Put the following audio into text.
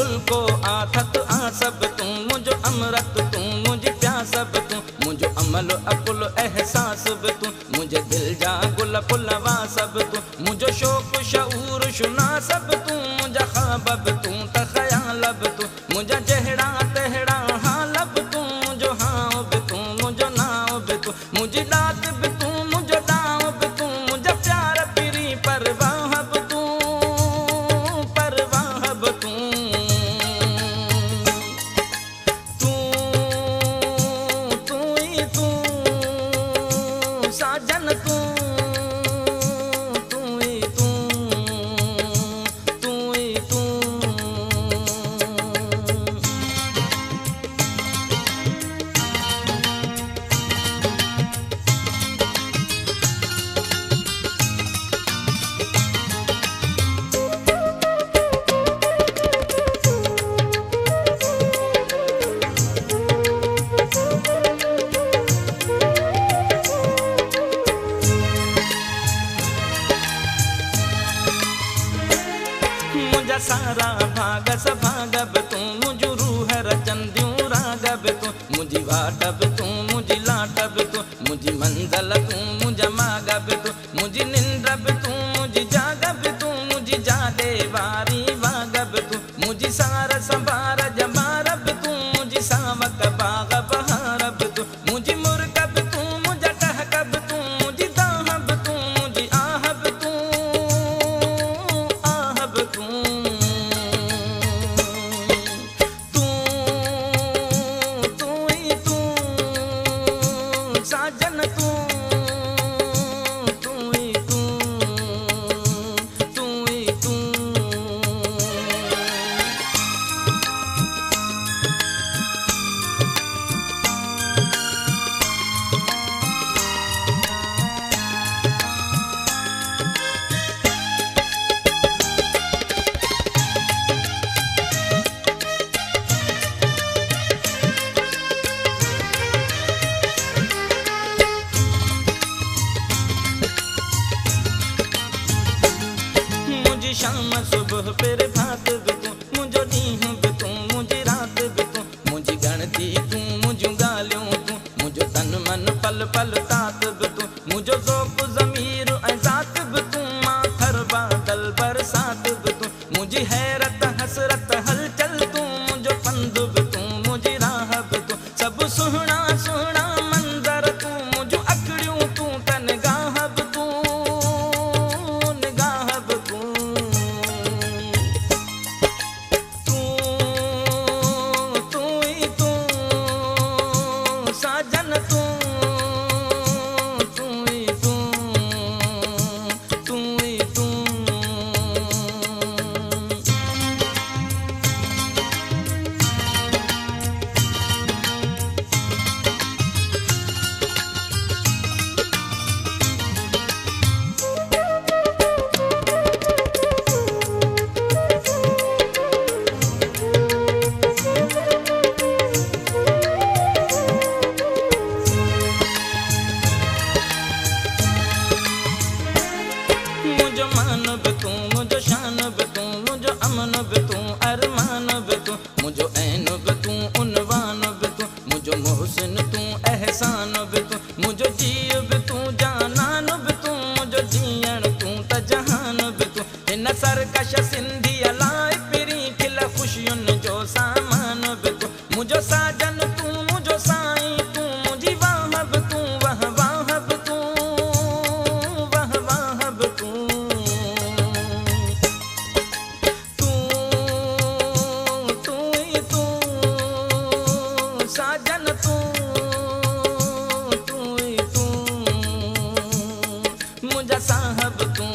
उल्को आथत आसब तू मुझो अमृत तू मुझे प्यासब तू मुझो अमल अकुल एहसास बि तू मुझे दिल जा गुल पुलवा सब तू मुझो शौक शऊर शुना सब तू मुझा ख्वाब बि तू त ख्याल बि तू मुझा जहिड़ा तहिड़ा हाल बि तू मुझो हाँ बि तू मुझो नाव बि तू मुझी दात बि तू मुझो दाव बि तू मुझा प्यार पिरी परवाह बि तू परवाह बि तू तू ही तू साजन तू तू ही तू तू ही तू मुझा सारा भाग सभाग बि तू मुझो रूह रचंदियूं राग बि तू मुझी वाट बि तू मुझी लाट बि तू मुझी मंज़िल तू मुझा माग बि तू मुझी निंड बि तू मुझी जाग बि तू मुझी जाॾे वारी वाग बि तू मुझी सार संभार जमार बि तू मुझी सावक बाग बहार बि तू मुझी मुर्ग बि तू मुझा टहक बि तू मुझी दाह बि तू मुझी आह बि तू आह बि तू तू ही तू साजन तू तू ही तू तू ही तू मुझी शाम सुबह फिर भात बि तू मुझो ॾींहुं बि तू मुझी रात बि तू मुझी गणती तू मुझियूं ॻाल्हियूं तू मुझो तन मन पल पल तात बि तू मुझो ज़ौक़ ज़मीर ऐं ज़ात बि तू माथर बादल बरसात बि तू मुझी हैरत हसरत हलचल तू मुझो पंधु बि तू मुझी राह बि तू सभु सुहिणा सुहिणा मंज़र तू मुझियूं अखिड़ियूं तू त निगाह बि तू निगाह बि तू तू ही तू साजन तू तू ही तू तू ही तू मुझो मान बि तू मुझो शान बि तू मुझो अमन बि तू अरमान बि तू मुझो ऐन बि तू उनवान बि तू मुझो मोहसिन तू एहसान बि तू मुझो जीव बि तू जानान बि तू मुझो जीअण तू त जहान बि तू हिन सरकश सिंधी अलाए पिरी खिल ख़ुशियुनि जो सामान बि तू मुझो साजन तू मुझो साईं तू मुझी वाह बि तू वाह वाह बि तू वाह वाह बि तू तू ही तू साजन तू तू ही तू मुझा साहब तू